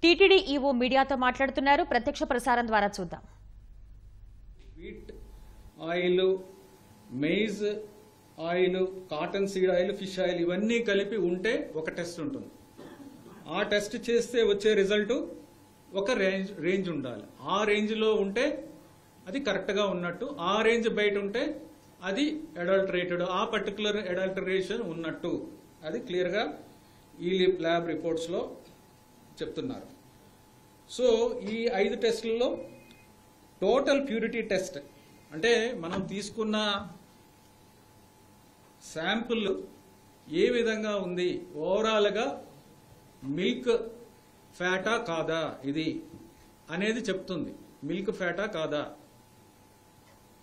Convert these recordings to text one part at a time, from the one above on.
TTD EO మీడియాతో మాట్లాడుతున్నారు. ప్రత్యక్ష ప్రసారం ద్వారా చూద్దాం. Wheat oil, maize oil, cotton seed oil, fish oil ఇవన్నీ కలిపి ఉంటే ఒక టెస్ట్ ఉంటుంది. ఆ టెస్ట్ చేస్తే వచ్చే రిజల్ట్ ఒక రేంజ్ ఉండాలి. ఆ రేంజ్లో ఉంటే అది కరెక్ట్గా ఉన్నట్టు, ఆ రేంజ్ బయట ఉంటే అది అడల్టరేటెడ్, ఆ పర్టికులర్ అడల్టరేషన్ ఉన్నట్టు అది క్లియర్గా ఈ ల్యాబ్ రిపోర్ట్స్లో చెప్తున్నారు. సో ఈ 5 టెస్టులలో టోటల్ ప్యూరిటీ టెస్ట్ అంటే మనం తీసుకున్న శాంపుల్ ఏ విధంగా ఉంది, ఓవరాల్గా మిల్క్ ఫ్యాటా కాదా ఇది అనేది చెప్తుంది. మిల్క్ ఫ్యాటా కాదా,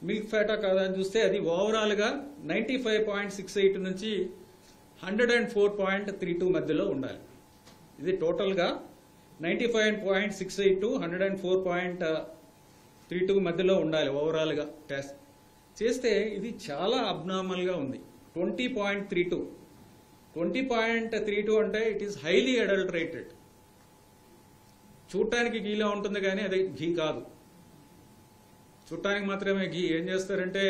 మిల్క్ ఫ్యాటా కాదా అని చూస్తే అది ఓవరాల్గా 95.68 నుంచి 104.32 మధ్యలో ఉండాలి. ఇది టోటల్గా 95.68 టు 104.32 మధ్యలో ఉండాలి ఓవరాల్గా టెస్ట్ చేస్తే. ఇది చాలా అబ్నార్మల్గా ఉంది. 20.32 అంటే ఇట్ ఈస్ హైలీ అడల్టరేటెడ్. చూడటానికి ఘీలా ఉంటుంది కానీ అది ఘీ కాదు, చూడటానికి మాత్రమే ఘీ. ఏం చేస్తారంటే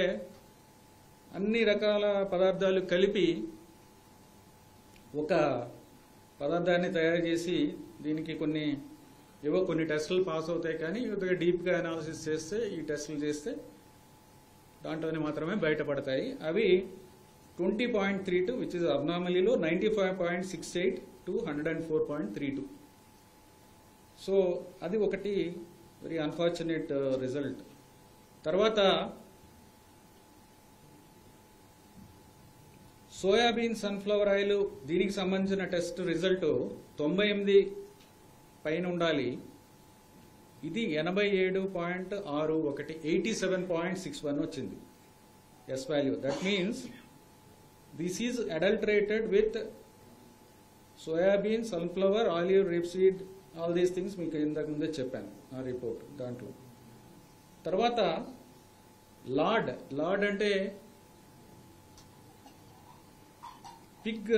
అన్ని రకాల పదార్థాలు కలిపి ఒక పదార్థాన్ని తయారు చేసి దీనికి కొన్ని టెస్టులు పాస్ అవుతాయి, కానీ డీప్గా అనాలిసిస్ చేస్తే ఈ టెస్టులు చేస్తే దాంట్లోనే మాత్రమే బయటపడతాయి. అవి 20.32 విచ్ ఇస్ అబ్నార్మలీలో 95.68 టు 104.32. సో అది ఒకటి వెరీ అన్ఫార్చునేట్ రిజల్ట్. తర్వాత సోయాబీన్, సన్ఫ్లవర్ ఆయిల్ దీనికి సంబంధించిన టెస్ట్ రిజల్ట్ 98 పైన ఉండాలి. ఇది 87.61 87.61 వచ్చింది S value. That means this is adulterated with soybean, sunflower, olive, rapeseed, all these things మీకు ఇంతకు ముందే చెప్పాను ఆ రిపోర్ట్ దాంట్లో. తర్వాత లార్డ్ అంటే పిగ్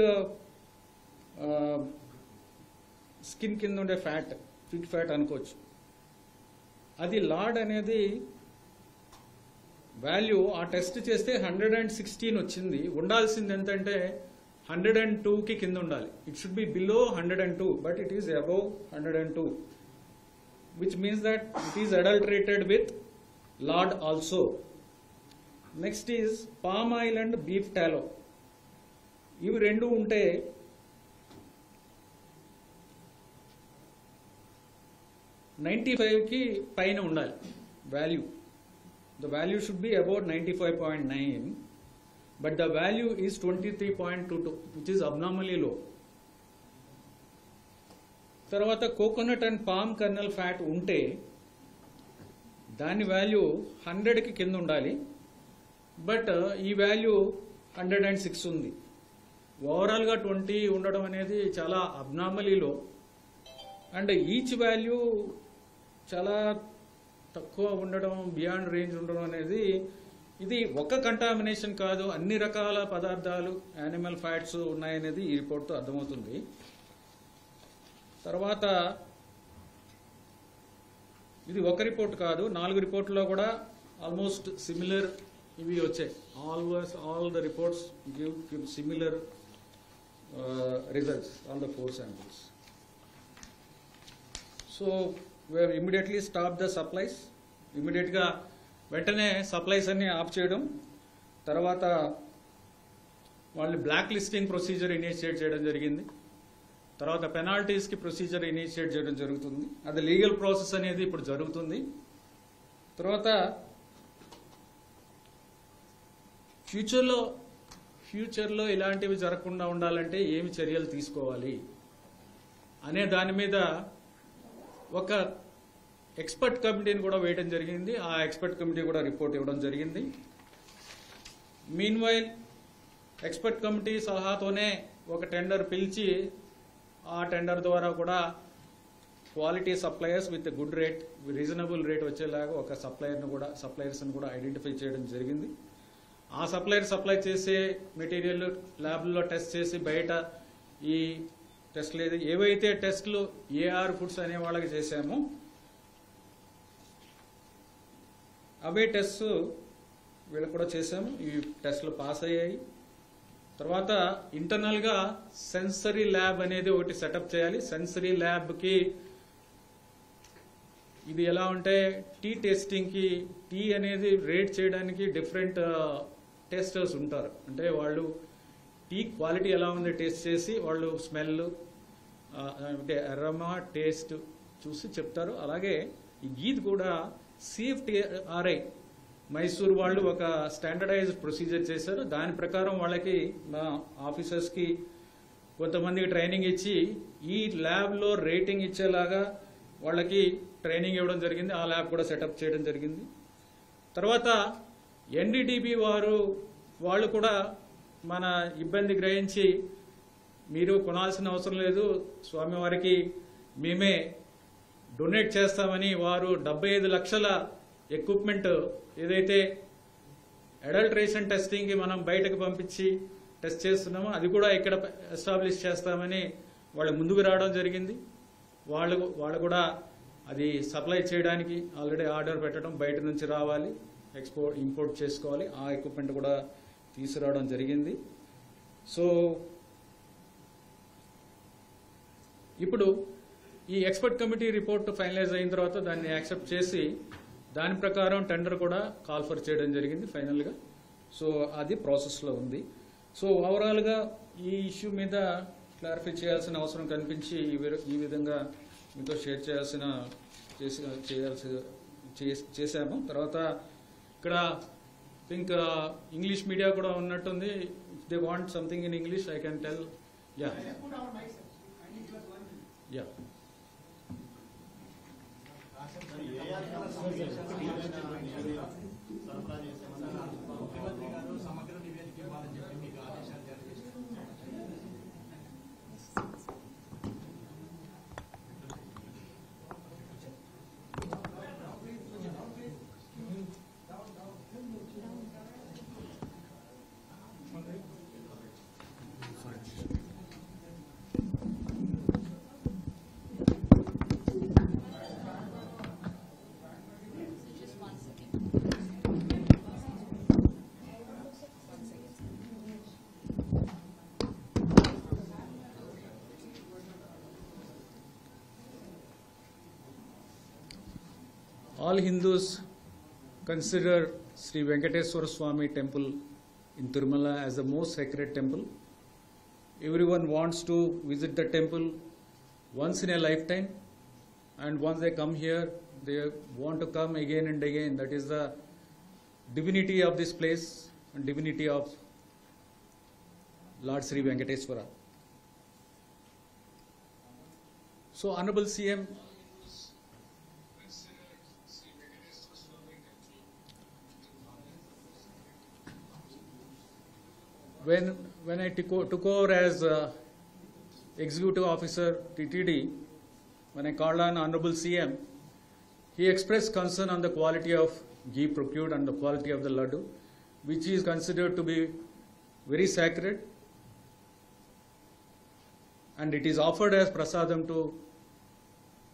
స్కిన్ కింద ఉండే ఫ్యాట్, పిగ్ ఫ్యాట్ అనుకోవచ్చు. అది లార్డ్ అనేది వాల్యూ ఆ టెస్ట్ చేస్తే 116 వచ్చింది. ఉండాల్సింది ఎంతంటే 102కి కింద ఉండాలి. It should be below 102 but it is above 102 which means that it is adulterated with lord also. Next is palm oil and beef టాలో. ఇవి రెండు ఉంటే 95కి పైన ఉండాలి value. The value should be about 95.9 but the value is 23.22 which is abnormally low. తర్వాత coconut and palm colonel fat ఉంటే దాని value 100కి కింద ఉండాలి, బట్ ఈ వాల్యూ 106 ఉంది. ఓవరాల్గా 20 ఉండడం అనేది చాలా అబ్నార్మలీ లో. అండ్ ఈచ్ వాల్యూ చాలా తక్కువ ఉండడం, బియాండ్ రేంజ్ ఉండడం అనేది ఇది ఒక కంటామినేషన్ కాదు, అన్ని రకాల పదార్థాలు, యానిమల్ ఫ్యాట్స్ ఉన్నాయనేది ఈ రిపోర్ట్తో అర్థమవుతుంది. తర్వాత ఇది ఒక రిపోర్ట్ కాదు, 4 రిపోర్ట్లో కూడా ఆల్మోస్ట్ సిమిలర్ ఇవి వచ్చాయి. All the reports give similar results on the 4 samples. So we have immediately stopped the supplies. ఇమ్మీడియట్గా వెంటనే సప్లైస్ అన్ని ఆఫ్ చేయడం. తర్వాత వాళ్ళు బ్లాక్ లిస్టింగ్ ప్రొసీజర్ ఇనిషియేట్ చేయడం జరిగింది. తర్వాత పెనాల్టీస్కి ప్రొసీజర్ ఇనిషియేట్ చేయడం జరుగుతుంది. అది లీగల్ ప్రాసెస్ అనేది ఇప్పుడు జరుగుతుంది. తర్వాత ఫ్యూచర్లో ఇలాంటివి జరగకుండా ఉండాలంటే ఏమి చర్యలు తీసుకోవాలి అనే దాని మీద ఒక ఎక్స్పర్ట్ కమిటీని కూడా వేయడం జరిగింది. ఆ ఎక్స్పర్ట్ కమిటీ కూడా రిపోర్ట్ ఇవ్వడం జరిగింది. మీన్వైల్ ఎక్స్పర్ట్ కమిటీ సలహాతోనే ఒక టెండర్ పిలిచి ఆ టెండర్ ద్వారా కూడా quality suppliers with good rate, reasonable rate వచ్చేలాగా ఒక సప్లయర్స్ని కూడా ఐడెంటిఫై చేయడం జరిగింది. ఆ సప్లై చేసే మెటీరియల్ ల్యాబ్లో టెస్ట్ చేసి బయట ఈ టెస్ట్లు ఏవైతే టెస్టులు ఏఆర్ ఫుడ్స్ అనే వాళ్ళకి చేశామో అవే టెస్ట్ వీళ్ళకి కూడా చేశాము. ఈ టెస్టులు పాస్ అయ్యాయి. తర్వాత ఇంటర్నల్గా సెన్సరీ ల్యాబ్ అనేది ఒకటి సెటప్ చేయాలి. సెన్సరీ ల్యాబ్కి ఇది ఎలా ఉంటే టీ టెస్టింగ్కి టీ అనేది రేట్ చేయడానికి డిఫరెంట్ టెస్టర్స్ ఉంటారు. అంటే వాళ్ళు టీ క్వాలిటీ ఎలా ఉంది టేస్ట్ చేసి వాళ్ళు స్మెల్ అంటే అరోమా టేస్ట్ చూసి చెప్తారు. అలాగే ఈ గీది కూడా CFTRI మైసూర్ వాళ్ళు ఒక స్టాండర్డైజ్డ్ ప్రొసీజర్ చేశారు. దాని ప్రకారం వాళ్ళకి మా ఆఫీసర్స్కి కొంతమందికి ట్రైనింగ్ ఇచ్చి ఈ ల్యాబ్లో రేటింగ్ ఇచ్చేలాగా వాళ్ళకి ట్రైనింగ్ ఇవ్వడం జరిగింది. ఆ ల్యాబ్ కూడా సెటప్ చేయడం జరిగింది. తర్వాత NDDB వాళ్ళు కూడా మన ఇబ్బంది గ్రహించి మీరు కొనాల్సిన అవసరం లేదు, స్వామివారికి మేమే డొనేట్ చేస్తామని వారు 75 లక్షల ఎక్విప్మెంట్ ఏదైతే అడల్ట్రేషన్ టెస్టింగ్కి మనం బయటకు పంపించి టెస్ట్ చేస్తున్నామో అది కూడా ఇక్కడ ఎస్టాబ్లిష్ చేస్తామని వాళ్ళు ముందుకు రావడం జరిగింది. వాళ్ళు కూడా అది సప్లై చేయడానికి ఆల్రెడీ ఆర్డర్ పెట్టడం, బయట నుంచి రావాలి, ఇంపోర్ట్ చేసుకోవాలి. ఆ ఎక్విప్మెంట్ కూడా తీసుకురావడం జరిగింది. సో ఇప్పుడు ఈ ఎక్స్పర్ట్ కమిటీ రిపోర్ట్ ఫైనలైజ్ అయిన తర్వాత దాన్ని యాక్సెప్ట్ చేసి దాని ప్రకారం టెండర్ కూడా కాల్ఫర్ చేయడం జరిగింది ఫైనల్గా. సో అది ప్రాసెస్లో ఉంది. సో ఓవరాల్గా ఈ ఇష్యూ మీద క్లారిఫై చేయాల్సిన అవసరం కనిపించి ఈ విధంగా మీతో షేర్ చేశాము. తర్వాత ఇక్కడ థింక్ ఇంగ్లీష్ మీడియా కూడా ఉన్నట్టుంది. If they want something in English I can tell. Yeah. All Hindus consider Sri Venkateswara Swami temple in Tirumala as the most sacred temple. Everyone wants to visit the temple once in a lifetime, and once they come here, they want to come again and again. That is the divinity of this place and divinity of Lord Sri Venkateswara. So Honorable CM when I took over as executive officer TTD, when I called on Honorable CM, he expressed concern on the quality of ghee procured and the quality of the laddu, which is considered to be very sacred, and it is offered as prasadam to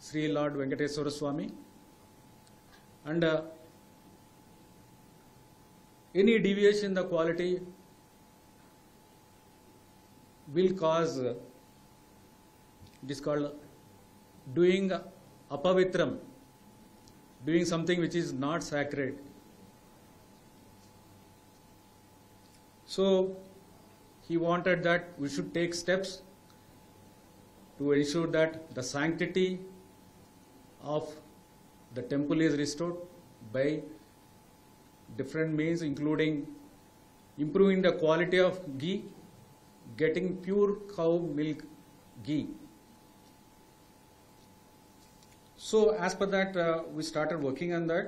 Sri Lord Venkateswara Swami, and any deviation in the quality will cause, it is called doing apavitram, doing something which is not sacred. So he wanted that we should take steps to ensure that the sanctity of the temple is restored by different means, including improving the quality of ghee, getting pure cow milk ghee. So as per that, we started working on that.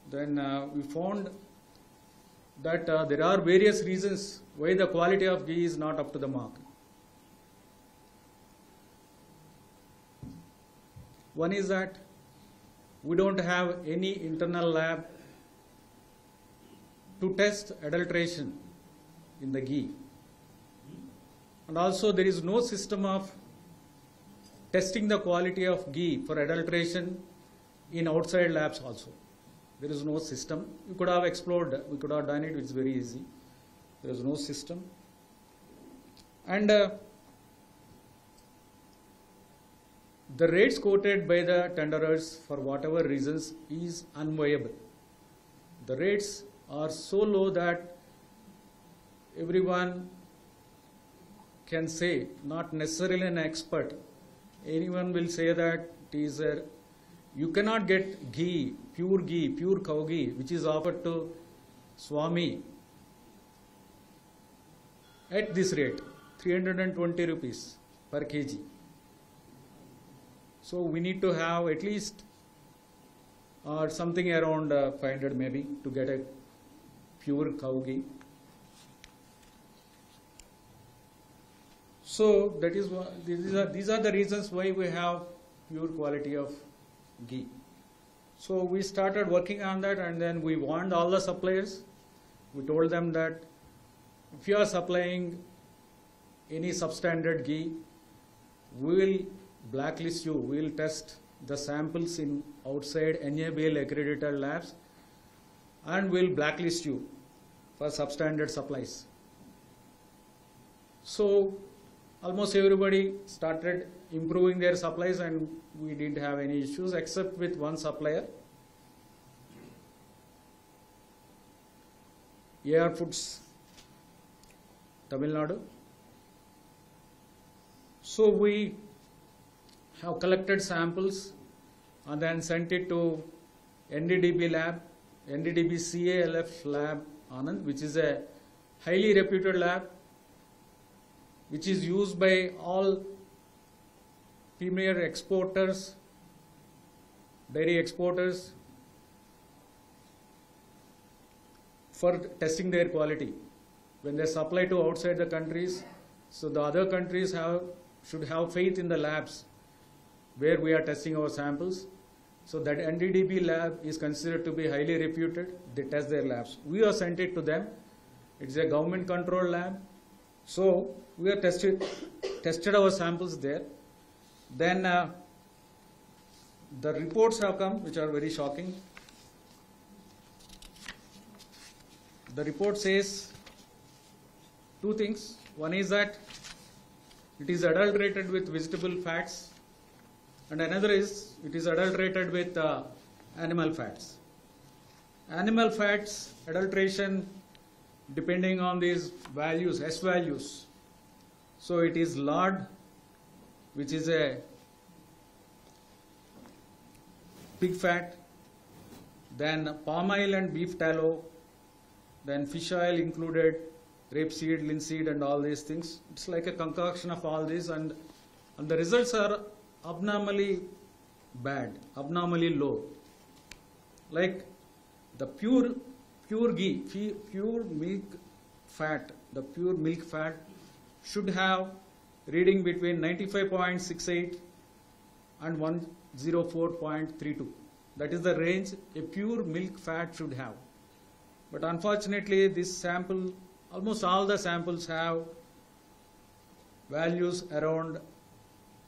Then we found that there are various reasons why the quality of ghee is not up to the mark. One is that we don't have any internal lab to test adulteration in the ghee. And also there is no system of testing the quality of ghee for adulteration in outside labs also. There is no system. We could have explored, we could have done it, it's very easy. There is no system. And the rates quoted by the tenderers for whatever reasons is unviable. The rates are so low that everyone can say, not necessarily an expert, anyone will say that it is you cannot get ghee, pure cow ghee, which is offered to Swami at this rate, 320 rupees per kg. So we need to have at least something around 500 maybe to get a pure cow ghee. So that is why these are the reasons why we have pure quality of ghee. So we started working on that, and then we warned all the suppliers. We told them that if you are supplying any substandard ghee, we will blacklist you. We will test the samples in outside NABL accredited labs, and we will blacklist you for substandard supplies. So almost everybody started improving their supplies, and we didn't have any issues except with one supplier, AR Foods, Tamil Nadu. So we have collected samples and then sent it to NDDB lab, NDDB CALF lab Anand, which is a highly reputed lab, which is used by all premier exporters, dairy exporters, for testing their quality. When they supply to outside the countries, so the other countries should have faith in the labs where we are testing our samples. So that NDDB lab is considered to be highly reputed. They test their labs. We have sent it to them. It's a government controlled lab. So we have tested our samples there. Then the reports have come, which are very shocking. The report says two things. One is that it is adulterated with vegetable fats, and another is it is adulterated with animal fats. Animal fats adulteration, depending on these values, S values. So it is lard, which is a pig fat, then palm oil and beef tallow, then fish oil included, rapeseed, linseed, and all these things. It's like a concoction of all these, and the results are abnormally bad, abnormally low. Like the pure ghee, pure milk fat, the pure milk fat should have reading between 95.68 and 104.32. That is the range a pure milk fat should have. But unfortunately, this sample, almost all the samples have values around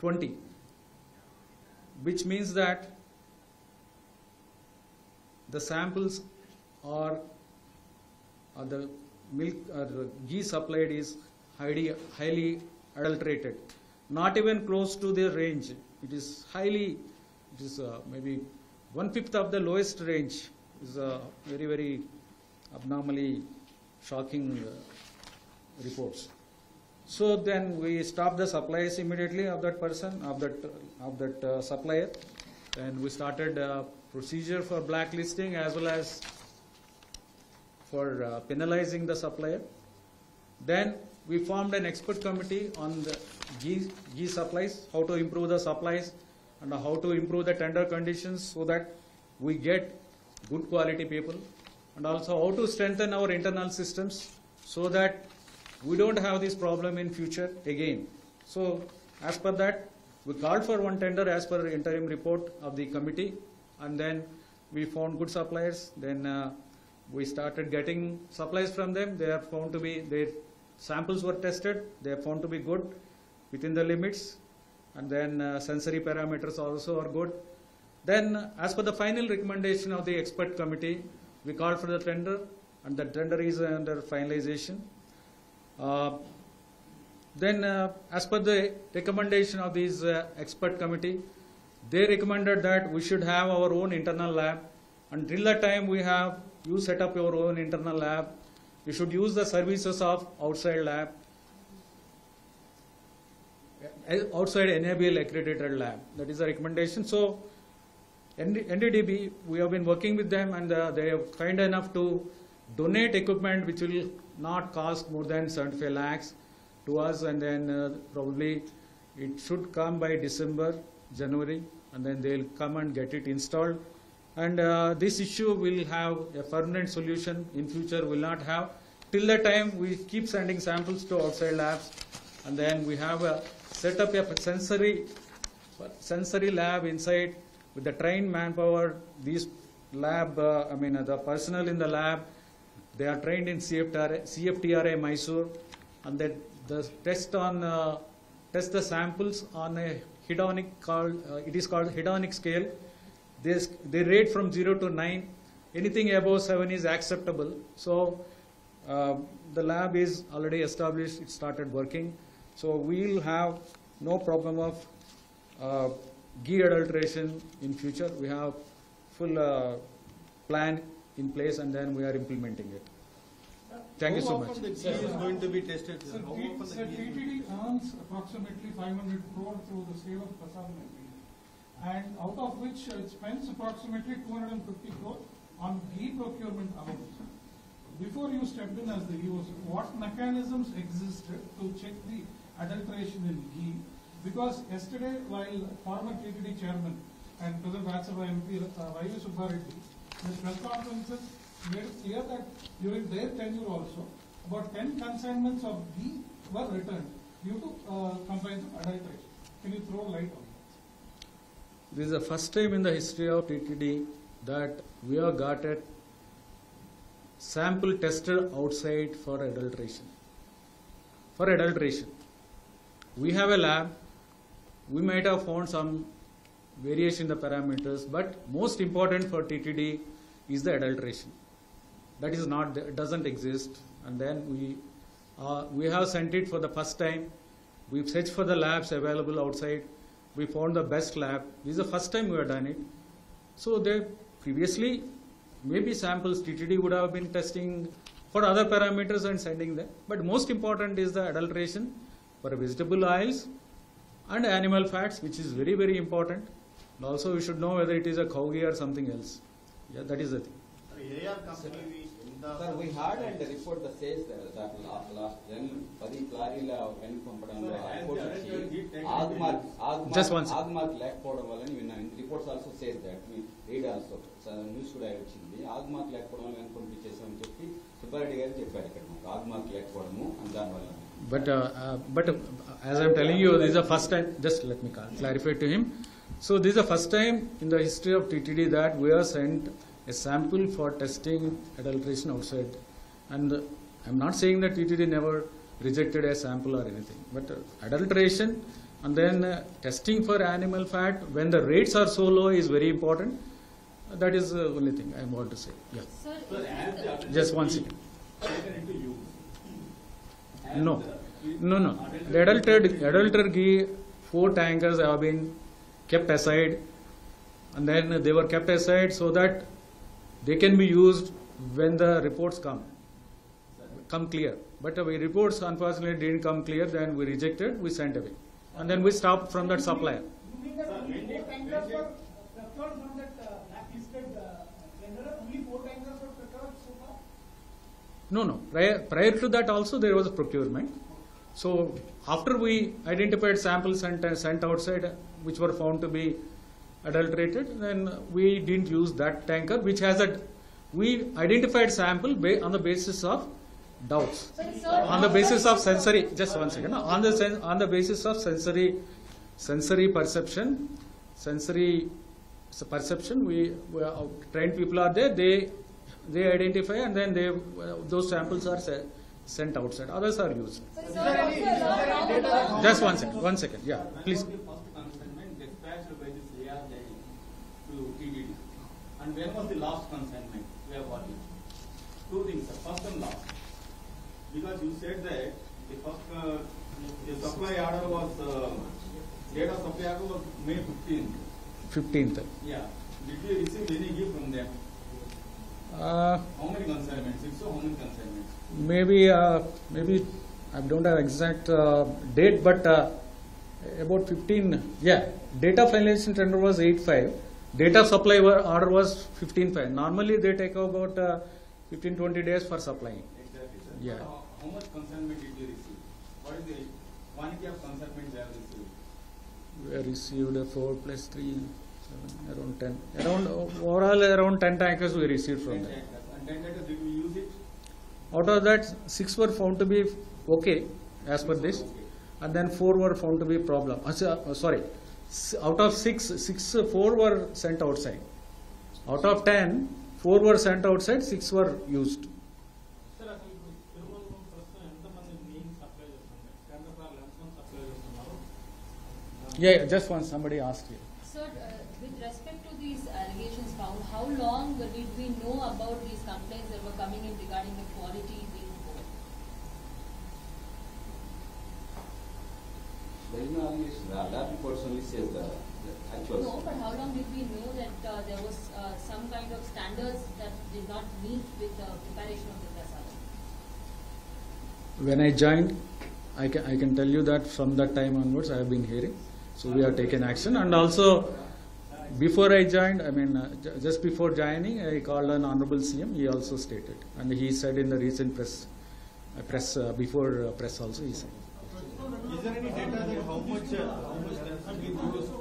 20, which means that the samples or the milk or the ghee supplied is highly adulterated, not even close to the range. It is maybe 1/5 of the lowest range. Is very, very abnormally shocking reports. So then we stopped the supplies immediately of that person, of that supplier, and we started a procedure for blacklisting as well as for penalizing the supplier. Then we formed an expert committee on the ghee supplies, how to improve the supplies and how to improve the tender conditions so that we get good quality people, and also how to strengthen our internal systems so that we don't have this problem in future again. So as per that, we called for one tender as per interim report of the committee, and then we found good suppliers. Then we started getting supplies from them. They are found to be, their samples were tested, they are found to be good within the limits, and then sensory parameters also are good. Then, as per the final recommendation of the expert committee, we called for the tender, and the tender is under finalization. Then, as per the recommendation of this expert committee, they recommended that we should have our own internal lab, and till that time you set up your own internal lab. You should use the services of outside lab, outside NABL accredited lab. That is the recommendation. So, NDDB, we have been working with them, and they are kind enough to donate equipment which will not cost more than 75 lakhs to us, and then probably it should come by December, January, and then they'll come and get it installed. And this issue will have a permanent solution. In future, will not have. Till that time, we keep sending samples to outside labs, and then we have set up a sensory lab inside with the trained manpower. These lab, the personnel in the lab, they are trained in CFTRA Mysore, and then the test the samples on a hedonic it is called hedonic scale. They rate from 0 to 9. Anything above 7 is acceptable. So the lab is already established. It started working. So we will have no problem of ghee adulteration in future. We have full plan in place, and then we are implementing it. Thank you so much. How often the ghee is going to be tested? Sir, TTD earns approximately 500 crore through the sale of Prasad Ghee, and out of which it spends approximately 250 crore on ghee procurement alone. Before you stepped in as the user, what mechanisms existed to check the adulteration in ghee? Because yesterday, while former TTD chairman and present Rajya Sabha MP Y.V. Subba Reddy, in his press conferences made it clear that during their tenure also, about 10 consignments of ghee were returned due to complaints of adulteration. Can you throw light on that? This is the first time in the history of TTD that we have got a sample tested outside for adulteration. For adulteration, we have a lab. We might have found some variation in the parameters, but most important for TTD is the adulteration. That is not, doesn't exist. And then we have sent it for the first time. We've searched for the labs available outside. We found the best lab. This is the first time we have done it. So they previously, maybe samples TTD would have been testing for other parameters and sending them. But most important is the adulteration for vegetable oils and animal fats, which is very, very important. And also we should know whether it is a cow ghee or something else. Yeah, that is the thing. AR company, Sir, we had and the report that says that last then 10 లారీల వెనుక పంపడంలో reports వచ్చి Just one second. Agmark లేకపోవడం వల్ల విన్నాను. Reports also says that me read also news కూడా వచ్చింది. ఆగ్మార్క్ లేకపోవడం వల్ల వెనుక పంపించేసామని చెప్పి సుబ్బారెడ్డి గారు చెప్పారు ఇక్కడ మాకు ఆగ్మార్క్ లేకపోవడము అని దానివల్ల. But as I'm telling you, this is the first time. Just let me clarify to him. So this is the first time in the history of TTD that we have sent a sample for testing adulteration outside. And I'm not saying that TTD never rejected a sample or anything, but adulteration and then testing for animal fat when the rates are so low is very important. That is the only thing I want to say. Yeah. Sir, Just one second. No. The adulterated ghee, 4 tankers have been kept aside, and then they were kept aside so that they can be used when the reports come clear. But the reports unfortunately didn't come clear, then we rejected, we sent away. And then we stopped from that supplier. You mean that only 4 tankers were procured from that blacklisted tender? Only 4 tankers were procured so far? No. Prior to that also there was a procurement. So after we identified samples and sent outside which were found to be adulterated, then we didn't use that tanker which has we identified sample on the basis of doubts. On the basis of sensory, just one second, on the basis of sensory perception, we trained people are there, they identify and then those samples are sent outside, others are used. Just one second, yeah, please. And when was the last consignment we have got it? Two things, sir. First and last. Because you said that the first the supply order was date of supply order was May 15th. 15th. Yeah. Did you receive any gift from them? Uh, How many consignments? If so, how many consignments? maybe I don't have exact date, but about 15. Yeah, date of finalization tender was 8/5. Date of supply order was 15/5. Normally they take about 15-20 days for supplying. Exactly, sir. Yeah. How much consignment did you receive? What is the quantity of consignment they have received? We received 4 plus 3, 7, around 10. Overall around 10 tankers we received from 10 them. tankers. And 10 tankers, did we use it? Out of that, 6 were found to be okay as per this, Okay. and then 4 were found to be problem. Sorry, out of 6, 4 were sent outside. Out of 10, 4 were sent outside, 6 were used. Sir అసలు ఇప్పుడు తిరుమలలో ప్రస్తుతం ఎంతమంది main supply చేస్తున్నారు? కేంద్ర ప్రభుత్వం ఎంతమంది supply చేస్తున్నారు? Yeah, just once somebody asked you. Sir, with respect to these allegations found, how long did we know about these complaints that were coming in regarding the quality being poor? There is no allegation. The lab reports only says the actual. No, but how long did we know that there was some kind of standards that did not meet with the preparation of the prasadam? When I joined, I can tell you that from that time onwards I have been hearing. So we have taken action, and also before I joined, I mean just before joining, I called an honorable CM. He also stated, and he said in the recent press before press also he said. Is there any data that how much tons have been used?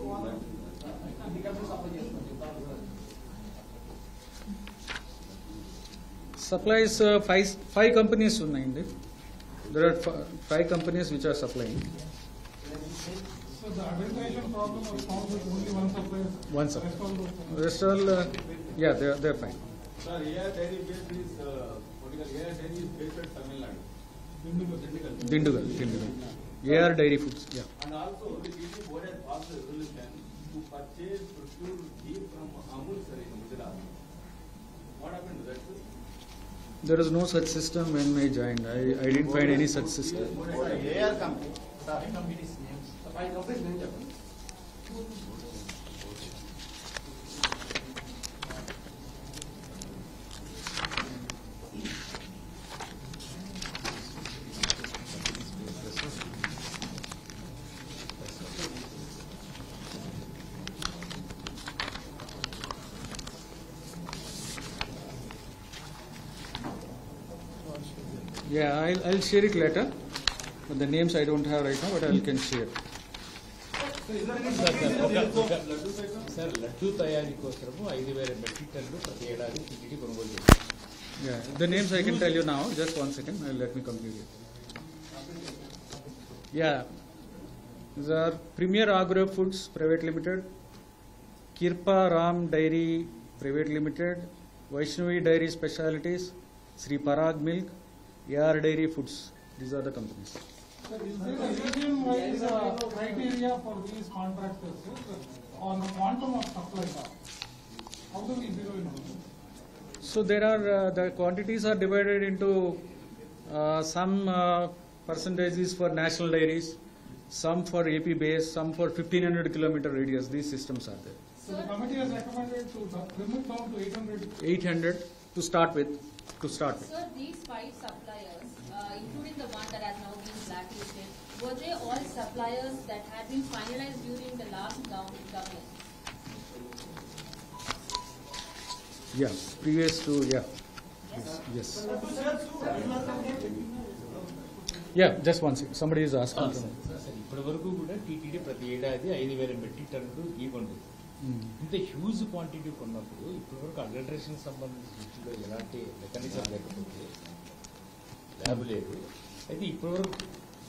Supplies five companies ఉన్నాయండి. There are 5 companies which are supplying. So the adulteration problem was found with only one supplier. One supplier. Rest all those- Rest all, yeah, they're fine. Sir, AR Dairy based is particular AR Dairy is based at Tamil Nadu. Dindigul. Dindugal. AR Dairy Foods, yeah. And also the DG board has passed a resolution to purchase procure ghee from Amul sir in Gujarat. What happened to that, sir? There is no such system when I joined. I didn't find any such system. AR company. Yeah, I'll share it later. But the names I don't have right now, but I can share. Sir laddu తయారీ కోసము 5,000 metric టన్నులు ప్రతి ఏడాది TTD కొనుగోలు చేస్తారు. Yeah, the names I can tell you now. Just one second. Let me complete it. Yeah, these are Premier Agro Foods Private Limited, Kirpa Ram Dairy Private Limited, Vaishnavi Dairy Specialities, Sri Parag Milk, AR Dairy Foods. These are the companies. Sir, is there a region-wise criteria for these contractors, sir, on the quantum of supply? How do we zero in on this? So there are the quantities are divided into some percentages for national dairies, some for AP base, some for 1500 kilometer radius. These systems are there. So the committee has recommended to limit down to 800. 800 to start with. Sir, these 5 suppliers, including the one that has now been blacklisted, were they all suppliers that had been finalized during the last government? Yeah, previous to, yeah. Yes. Yeah, just one second. Somebody is asking. Sir ఇప్పటి వరకు కూడా TTD ప్రతి ఏడాది 5,000 metric టన్నులు ఘీ కొంటుంది. ఇంత huge quantity కొన్నప్పుడు ఇప్పటి వరకు అడల్టరేషన్ సంబంధించిన దృష్టిలో ఎలాంటి మెకానిజం లేకపోతే ల్యాబ్ లేదు. అయితే ఇప్పటి వరకు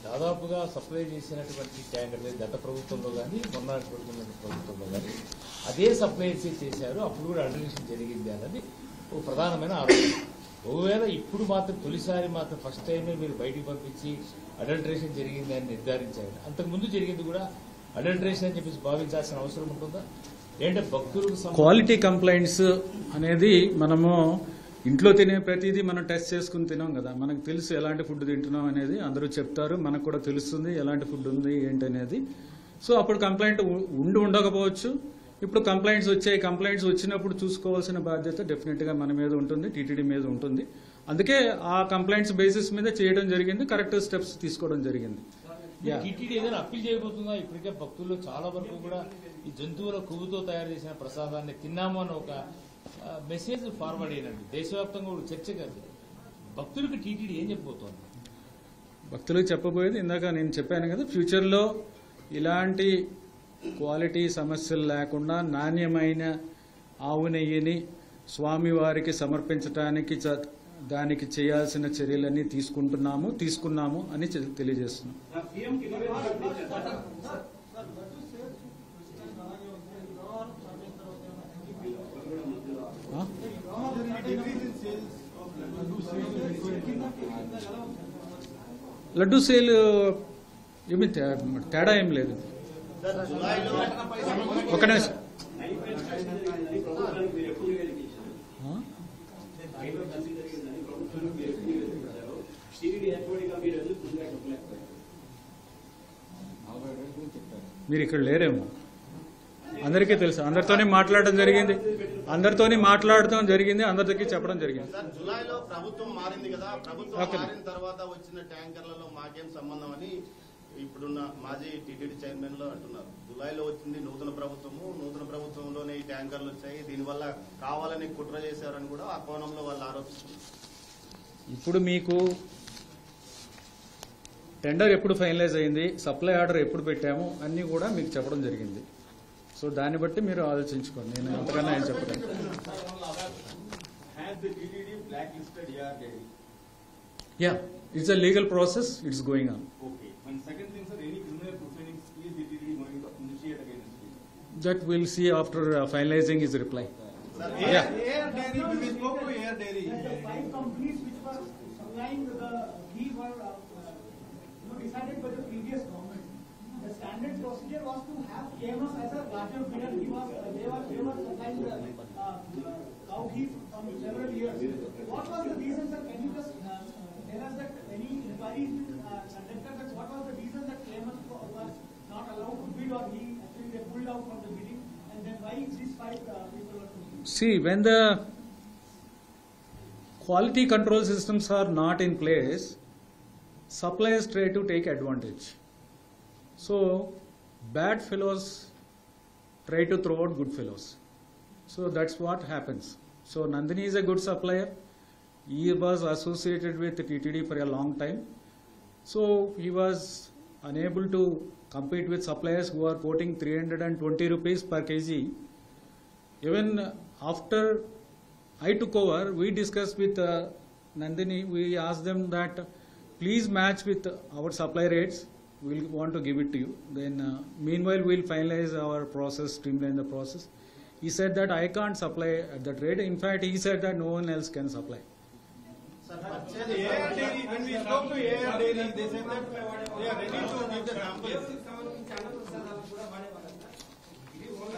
దాదాపుగా సప్లై చేసినటువంటి ట్యాంకర్లు గత ప్రభుత్వంలో కానీ మొన్న ప్రభుత్వంలో కానీ అదే సప్లై చేశారు. అప్పుడు కూడా అడల్టరేషన్ జరిగింది అన్నది ఒక ప్రధానమైన ఆరోపణ. ఒకవేళ ఇప్పుడు మాత్రం తొలిసారి మాత్రం ఫస్ట్ టైమే మీరు బయటికి పంపించి అడల్టరేషన్ జరిగింది అని నిర్ధారించారు. అంతకుముందు జరిగింది కూడా అడల్టరేషన్ అని చెప్పేసి భావించాల్సిన అవసరం ఉంటుందా? ఏంటంటే భక్తులకు క్వాలిటీ కంప్లైంట్స్ అనేది మనము ఇంట్లో తినే ప్రతిదీ మనం టెస్ట్ చేసుకుని తినాం కదా, మనకు తెలుసు ఎలాంటి ఫుడ్ తింటున్నాం అనేది, అందరూ చెప్తారు, మనకు కూడా తెలుస్తుంది ఎలాంటి ఫుడ్ ఉంది ఏంటి అనేది. సో అప్పుడు కంప్లైంట్ ఉండకపోవచ్చు. ఇప్పుడు కంప్లైంట్స్ వచ్చాయి, కంప్లైంట్స్ వచ్చినప్పుడు చూసుకోవాల్సిన బాధ్యత డెఫినెట్గా మన మీద ఉంటుంది, టీటీడీ మీద ఉంటుంది. అందుకే ఆ కంప్లైంట్స్ బేసిస్ మీద చేయడం జరిగింది, కరెక్ట్ స్టెప్స్ తీసుకోవడం జరిగింది. టీటీడీ ఏదైనా అప్పీల్ చేయబోతుందా? ఇప్పటికే భక్తుల్లో చాలా వరకు కూడా ఈ జంతువుల కొవ్వుతో తయారు చేసిన ప్రసాదాన్ని తిన్నాము అని ఒక మెసేజ్ ఫార్వర్డ్ అయినండి. దేశవ్యాప్తంగా కూడా చర్చ కాదు. భక్తులకు టీటీడీ ఏం చెప్పబోతోంది? భక్తులకు చెప్పబోయేది ఇందాక నేను చెప్పాను కదా, ఫ్యూచర్లో ఇలాంటి క్వాలిటీ సమస్యలు లేకుండా నాణ్యమైన ఆవు నెయ్యిని స్వామివారికి సమర్పించడానికి దానికి చేయాల్సిన చర్యలన్నీ తీసుకున్నాము అని తెలియజేస్తున్నాం. లడ్డు సేల్ ఏమి తేడా ఏం లేదు. ఒక నిమిషం. మీరు ఇక్కడ లేరేమో, అందరికీ తెలుసు, అందరితోనే మాట్లాడడం జరిగింది, అందరికీ చెప్పడం జరిగింది. సార్, జులైలో ప్రభుత్వం మారింది కదా, ప్రభుత్వం మారిన తర్వాత వచ్చిన ట్యాంకర్లలో మాకేం సంబంధం అని ఇప్పుడున్న మాజీ టీటీడీ చైర్మన్ లో అంటున్నారు. జులైలో వచ్చింది నూతన ప్రభుత్వంలోనే ఈ ట్యాంకర్లు వచ్చాయి, దీనివల్ల కావాలని కుట్ర చేశారని కూడా ఆ కోణంలో వాళ్ళు ఆరోపిస్తున్నారు. ఇప్పుడు మీకు టెండర్ ఎప్పుడు ఫైనలైజ్ అయింది, సప్లై ఆర్డర్ ఎప్పుడు పెట్టాము అన్నీ కూడా మీకు చెప్పడం జరిగింది. సో దాన్ని బట్టి మీరు ఆలోచించుకోండి, నేను ఎంతకన్నా ఏం చెప్పలేదు. Yeah, it's a legal process, it's going on. Okay. And second thing, sir, any criminal proceedings is the TTD going to initiate against it? That we'll see after finalizing his reply. Sir, Yeah. Air Dairy, we spoke to Air Dairy. The 5 companies which were supplying the ghee were decided by the previous government. The standard procedure was to have KMS as a larger bidder. They were supplying the cow ghee from several years. What was the reason, sir? Can you just tell us that any inquiries conducted, that what was the reason that KMS was not allowed to bid, or actually they pulled out from the bidding, and then why these 5 people were to bid? See, when the quality control systems are not in place, suppliers try to take advantage. So bad fellows try to throw out good fellows. So that's what happens. So Nandini is a good supplier. He was associated with TTD for a long time. So he was unable to compete with suppliers who are quoting 320 rupees per kg. Even after I took over, we discussed with Nandini. We asked them that please match with our supply rates. We'll want to give it to you. Then meanwhile we'll finalize our process, streamline the process. He said that I can't supply at that rate. In fact, he said that no one else can supply. Sir, Air Dairy, when we spoke to Air Dairy, they said that they are ready to give the samples.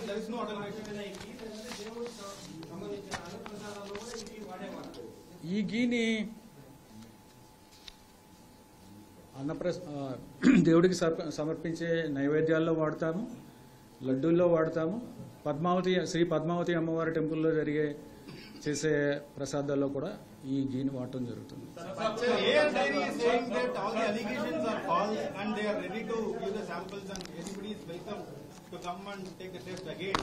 There is no alternative. ఈ గీని దేవుడికి సమర్పించే నైవేద్యాల్లో వాడతాము, లడ్డూల్లో వాడతాము, శ్రీ పద్మావతి అమ్మవారి టెంపుల్లో చేసే ప్రసాదాల్లో కూడా ఈ గీని వాడటం జరుగుతుంది. Air Dairy is saying that all the allegations are false and they are ready to give the samples and anybody is welcome to come and take the test again.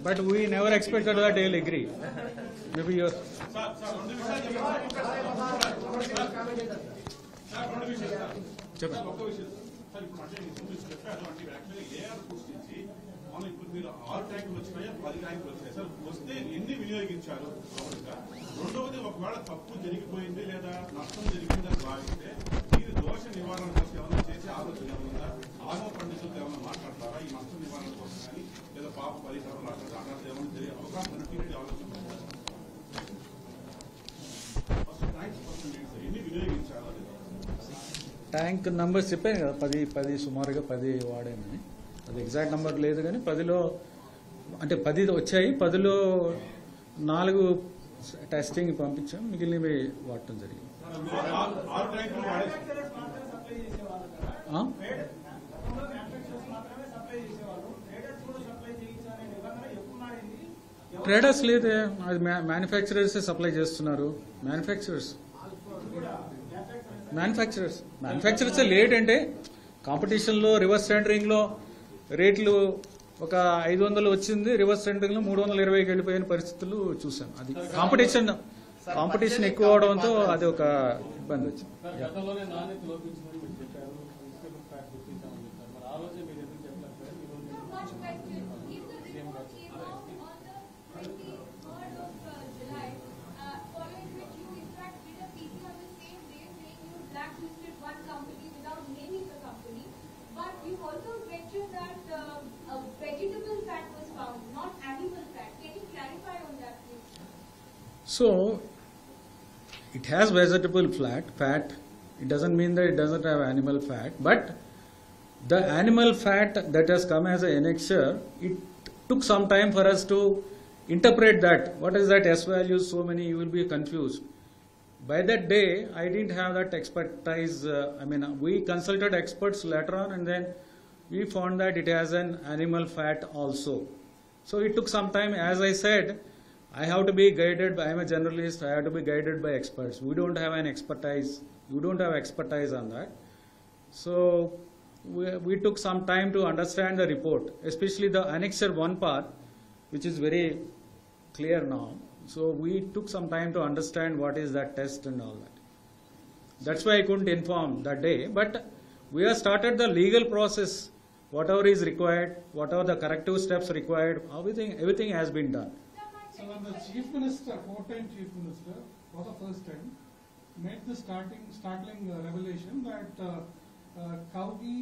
But we never expected that they will agree. Maybe you. మనం ఇప్పుడు మీరు 6 ట్యాంకులు వచ్చినాయా 10 ట్యాంకులు వచ్చినాయి sir, వస్తే ఎన్ని వినియోగించారు? రెండవది, ఒకవేళ తప్పు జరిగిపోయింది లేదా నష్టం జరిగిందని భావిస్తే మీరు దోష నివారణ కోసం ఏమైనా చేసే ఆలోచన ఏమైనా, ఆగమ పండితులతో ఏమైనా మాట్లాడతారా ఈ నష్టం నివారణ కోసం కానీ, లేదా పాప పరిహారం అట్లాంటి ఏమైనా జరిగే అవకాశం టీటీడీ ఆలోచన? ఫస్ట్ ట్యాంక్స్ పర్సెంట్ సార్, ఎన్ని వినియోగించారా? ట్యాంక్ నంబర్ చెప్పాను కదా, 10 సుమారుగా 10 వాడామని. అది ఎగ్జాక్ట్ నంబర్ లేదు కానీ 10లో అంటే 10 వచ్చాయి, 10లో 4 టెస్టింగ్ పంపించాం, మిగిలినవి వాడటం జరిగింది. ఆరు ట్యాంకులు వాడేసి Manufacturers మాత్రమే సప్లై చేసేవాళ్ళు కదా. ఆ? గతంలో manufacturers మాత్రమే సప్లై చేసేవాళ్ళు. Traders కూడా సప్లై చేయించాలనే నిబంధన ఎప్పుడు మారింది? ట్రేడర్స్ లేదే, అది మ్యానుఫ్యాక్చరర్స్ సప్లై చేస్తున్నారు. మ్యానుఫ్యాక్చరర్స్ లేట్ అంటే కాంపిటీషన్లో రివర్స్ టెండరింగ్లో రేట్లు ఒక 500 వచ్చింది, రివర్స్ టెండరింగ్లో 320కి వెళ్ళిపోయిన పరిస్థితులు చూసాం. అది కాంపిటీషన్ ఎక్కువ అవడంతో అది ఒక ఇబ్బంది వచ్చింది. గతంలోనే నాణ్యత లోపించిందని మీరు చెప్పారు, వెజిటబుల్ ఫ్యాట్ గుర్తించామని చెప్పారు. మరి ఆ రోజే మీరు ఎందుకు చెప్పలేదు సార్? ఈ రోజు One question. If the report came out on the 23rd of July, following which you in fact did a PC on the same day saying you blacklisted one company without naming the company, but you also mentioned that vegetable fat was found, not animal fat. Can you clarify on that, please? So, it has vegetable fat. It doesn't mean that it doesn't have animal fat, but the animal fat that has come as an annexure, it took some time for us to interpret that. What is that S value? So many, you will be confused. By that day, I didn't have that expertise. We consulted experts later on, and then we found that it has an animal fat also. So it took some time. As I said, I have to be guided. I am a generalist. I have to be guided by experts. We don't have an expertise. You don't have expertise on that. So we took some time to understand the report, especially the annexure 1 part, which is very clear now. So we took some time to understand what is that test and all that. That's why I couldn't inform that day. But we have started the legal process. Whatever is required, whatever the corrective steps required, everything has been done. So when the Chief Minister, 4-time Chief Minister, for the first time, made the startling revelation that cow ghee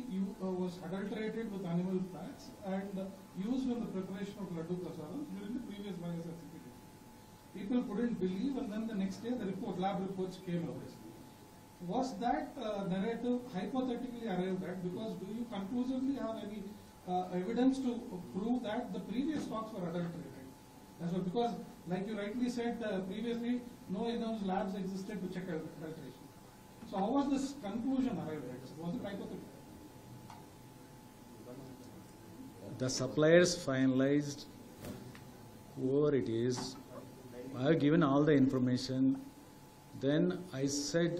was adulterated with animal fats and used in the preparation of laddu prasadam during the previous virus executive. People couldn't believe, and then the next day the lab reports came out. Was that narrative hypothetically arrived at? Because do you conclusively have any evidence to prove that the previous stocks were adulterated? That's what, because like you rightly said, previously no in-house labs existed to check adulteration. So how was this conclusion arrived at? Was it hypothetical? The suppliers finalized whoever it is. I have given all the information. Then I said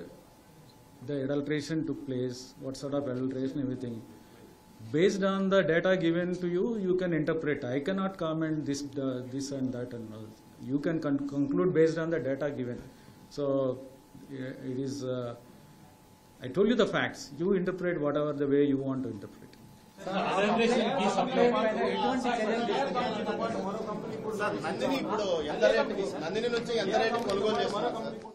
the adulteration took place, what sort of adulteration, everything. Based on the data given to you, you can interpret. I cannot comment this and that and all. You can conclude based on the data given. So it is. I told you the facts. You interpret whatever the way you want to interpret. Sir, Nandini ఇప్పుడు ఎంత రేటుకి, నందిని నుంచి ఎంత rate కొనుగోలు చేస్తున్నారు?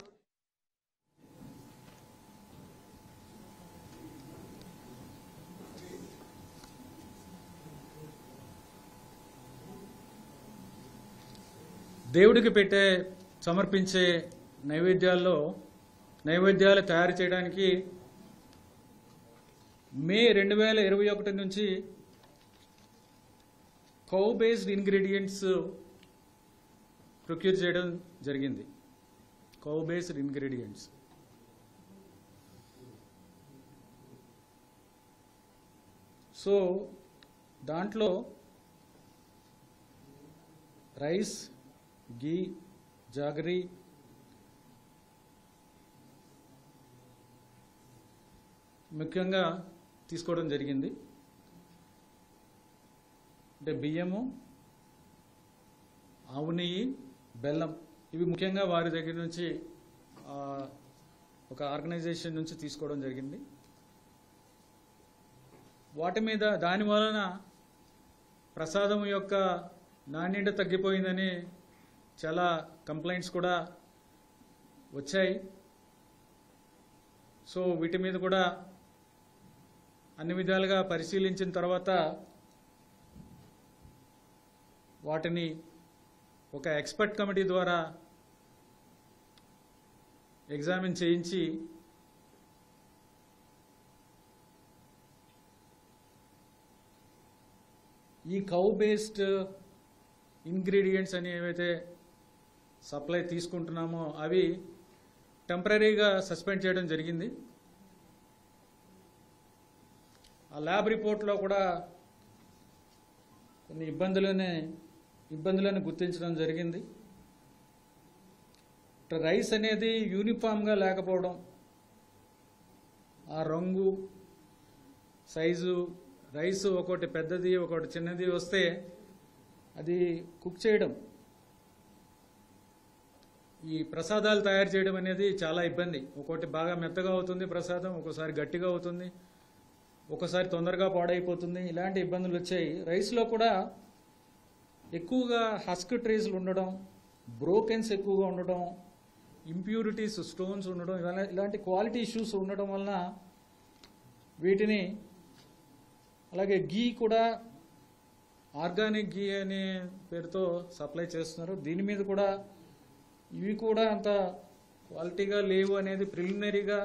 దేవుడికి సమర్పించే నైవేద్యాలు తయారు చేయడానికి మే 2021 నుంచి కౌ బేస్డ్ ఇంగ్రీడియంట్స్ ప్రొక్యూర్ చేయడం జరిగింది. Cow based ingredients. సో దాంట్లో రైస్, ఘీ, జాగరీ, ముఖ్యంగా తీసుకోవడం జరిగింది. అంటే బియ్యము, ఆవు నెయ్యి, బెల్లం, ఇవి ముఖ్యంగా వారి దగ్గర నుంచి ఒక ఆర్గనైజేషన్ నుంచి తీసుకోవడం జరిగింది. వాటి మీద దాని వలన ప్రసాదం యొక్క నాణ్యత తగ్గిపోయిందని చాలా కంప్లైంట్స్ కూడా వచ్చాయి. సో వీటి మీద కూడా అన్ని విధాలుగా పరిశీలించిన తర్వాత వాటిని ఒక ఎక్స్పర్ట్ కమిటీ ద్వారా ఎగ్జామిన్ చేయించి ఈ కౌ బేస్డ్ ఇంగ్రీడియంట్స్ అని ఏవైతే సప్లై తీసుకుంటున్నామో అవి టెంపరీగా సస్పెండ్ చేయడం జరిగింది. ఆ ల్యాబ్ రిపోర్ట్లో కూడా కొన్ని ఇబ్బందులను గుర్తించడం జరిగింది. రైస్ అనేది యూనిఫామ్గా లేకపోవడం, ఆ రంగు సైజు, రైస్ ఒకటి పెద్దది ఒకటి చిన్నది వస్తే అది కుక్ చేయడం, ఈ ప్రసాదాలు తయారు చేయడం అనేది చాలా ఇబ్బంది. ఒకటి బాగా మెత్తగా అవుతుంది ప్రసాదం, ఒకసారి గట్టిగా అవుతుంది, ఒకసారి తొందరగా పాడైపోతుంది. ఇలాంటి ఇబ్బందులు వచ్చాయి. రైస్లో కూడా ఎక్కువగా హస్క్ ట్రేస్లు ఉండడం, బ్రోకెన్స్ ఎక్కువగా ఉండడం, ఇంప్యూరిటీస్ స్టోన్స్ ఉండడం, ఇలాంటి క్వాలిటీ ఇష్యూస్ ఉండడం వలన వీటిని, అలాగే గీ కూడా ఆర్గానిక్ గీ అనే పేరుతో సప్లై చేస్తున్నారు. దీని మీద కూడా ఇవి కూడా అంత క్వాలిటీగా లేవు అనేది ప్రిలిమినరీగా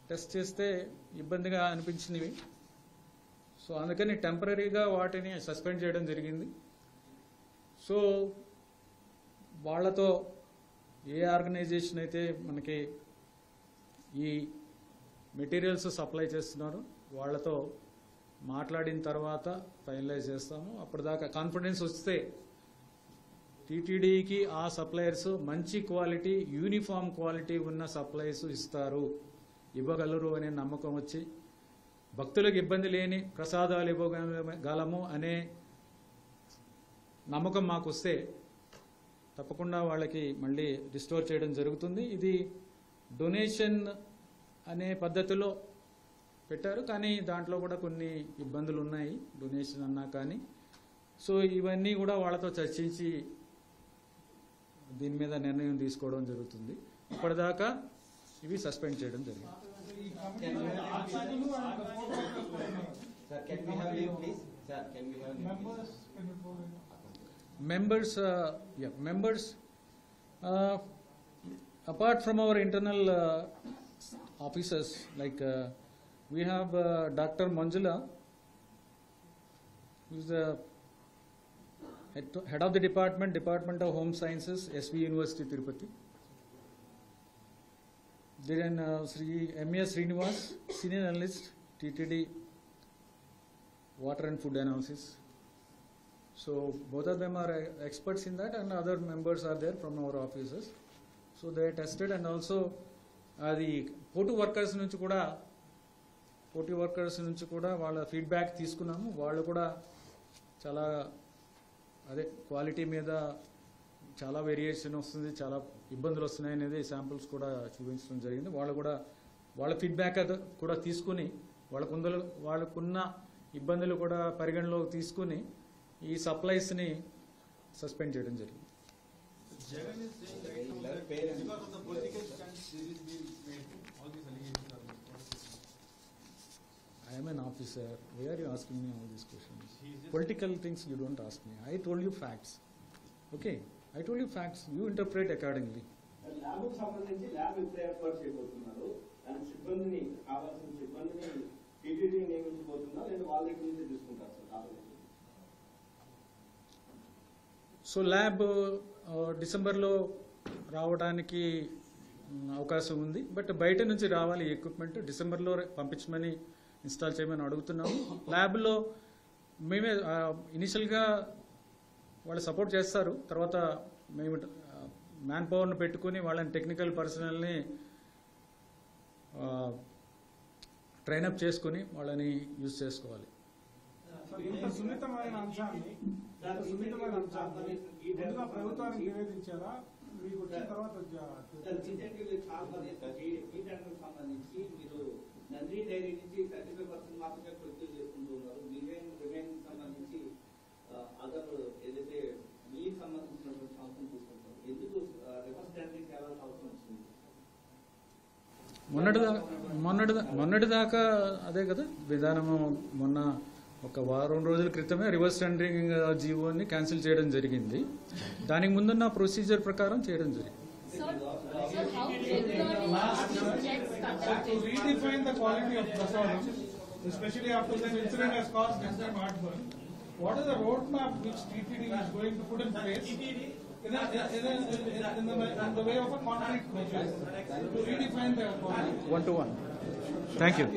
టెస్ట్ చేస్తే ఇబ్బందిగా అనిపించినవి. సో అందుకని టెంపరీగా వాటిని సస్పెండ్ చేయడం జరిగింది. సో వాళ్ళతో ఏ ఆర్గనైజేషన్ అయితే మనకి ఈ మెటీరియల్స్ సప్లై చేస్తున్నారో వాళ్ళతో మాట్లాడిన తర్వాత ఫైనలైజ్ చేస్తాము. అప్పటిదాకా కాన్ఫిడెన్స్ వస్తే టీటీడీకి ఆ సప్లయర్స్ మంచి క్వాలిటీ, యూనిఫామ్ క్వాలిటీ ఉన్న సప్లైస్ ఇవ్వగలరు అనే నమ్మకం వచ్చి, భక్తులకు ఇబ్బంది లేని ప్రసాదాలు ఇవ్వగలము అనే నమ్మకం మాకు వస్తే తప్పకుండా వాళ్ళకి మళ్ళీ రిస్టోర్ చేయడం జరుగుతుంది. ఇది డొనేషన్ అనే పద్ధతిలో పెట్టారు, కానీ దాంట్లో కూడా కొన్ని ఇబ్బందులు ఉన్నాయి డొనేషన్ అన్నా కానీ. సో ఇవన్నీ కూడా వాళ్ళతో చర్చించి దీని మీద నిర్ణయం తీసుకోవడం జరుగుతుంది. ఇప్పటిదాకా ఇవి సస్పెండ్ చేయడం జరిగింది. Sir, can we have name, please? Sir, can we have name, please? Members, apart from our internal officers, like we have Dr. Manjula, who is the head of the Department of Home Sciences, SV University, Tirupati. Then Sri M.S. Srinivas, Senior Analyst, TTD, Water and Food Analysis. So both of them are experts in that, and other members are there from our offices. So they tested, and also the పోటీ workers నుంచి కూడా వాళ్ళ feedback తీసుకున్నాము. వాళ్ళు కూడా చాలా quality మీద చాలా వేరియేషన్ వస్తుంది, చాలా ఇబ్బందులు వస్తున్నాయి అనేది శాంపుల్స్ కూడా చూపించడం జరిగింది. వాళ్ళు కూడా వాళ్ళ ఫీడ్బ్యాక్ కూడా తీసుకుని వాళ్ళకున్న ఇబ్బందులు కూడా పరిగణలోకి తీసుకుని ఈ సప్లైస్ని సస్పెండ్ చేయడం జరిగింది. Jagan is saying right now that because of the political stance, this is being made. All these allegations are made. I am an officer. Why are you asking me all these questions? Political things you don't ask me. I told you facts. Okay? I told you facts. You interpret accordingly. ల్యాబ్కు సంబంధించి lab ఎప్పుడు ఏర్పాటు చేయబోతున్నారు? And సిబ్బందిని కావాల్సిన సిబ్బందిని TTD నియమించబోతుందా లేదా వాళ్ళ దగ్గర నుంచి తీసుకుంటారు సార్? సో ల్యాబ్ డిసెంబర్లో రావడానికి అవకాశం ఉంది. బట్ బయట నుంచి రావాలి ఎక్విప్మెంట్. డిసెంబర్లో పంపించమని ఇన్స్టాల్ చేయమని అడుగుతున్నాము. ల్యాబ్లో మేమే ఇనిషియల్గా వాళ్ళు సపోర్ట్ చేస్తారు. తర్వాత మేము మ్యాన్ పవర్ను పెట్టుకుని వాళ్ళని టెక్నికల్ పర్సనల్ని ట్రైనప్ చేసుకుని వాళ్ళని యూజ్ చేసుకోవాలి. ఇంత సున్నితమైన అంశాన్ని ముందుగా ప్రభుత్వానికి నివేదించారా? మీకు వచ్చిన తర్వాత సంబంధించి మీరు నంది డైరీ నుంచి 35% మాత్రమే ప్రొడ్యూస్ చేసుకుంటూ ఉన్నారు. రిమైనింగ్ సంబంధించి అదర్ ఏదైతే మీకు సంబంధించినటువంటి సంస్థను తీసుకుంటారు. ఎందుకు రివర్స్ టెండరింగ్ చేయాల్సిన అవసరం వచ్చింది? మొన్నటిదాకా అదే కదా విధానము. మొన్న ఒక వారం రోజుల క్రితమే రివర్స్ టెండరింగ్ జీవోని క్యాన్సిల్ చేయడం జరిగింది. దానికి ముందున్న ప్రొసీజర్ ప్రకారం చేయడం జరిగింది. to redefine the quality of prasadam, especially after the incident has caused extreme heartburn. what is the roadmap which TTD is going to put in place in the way of a concrete measure to redefine the economy? 1-to-1. Thank you.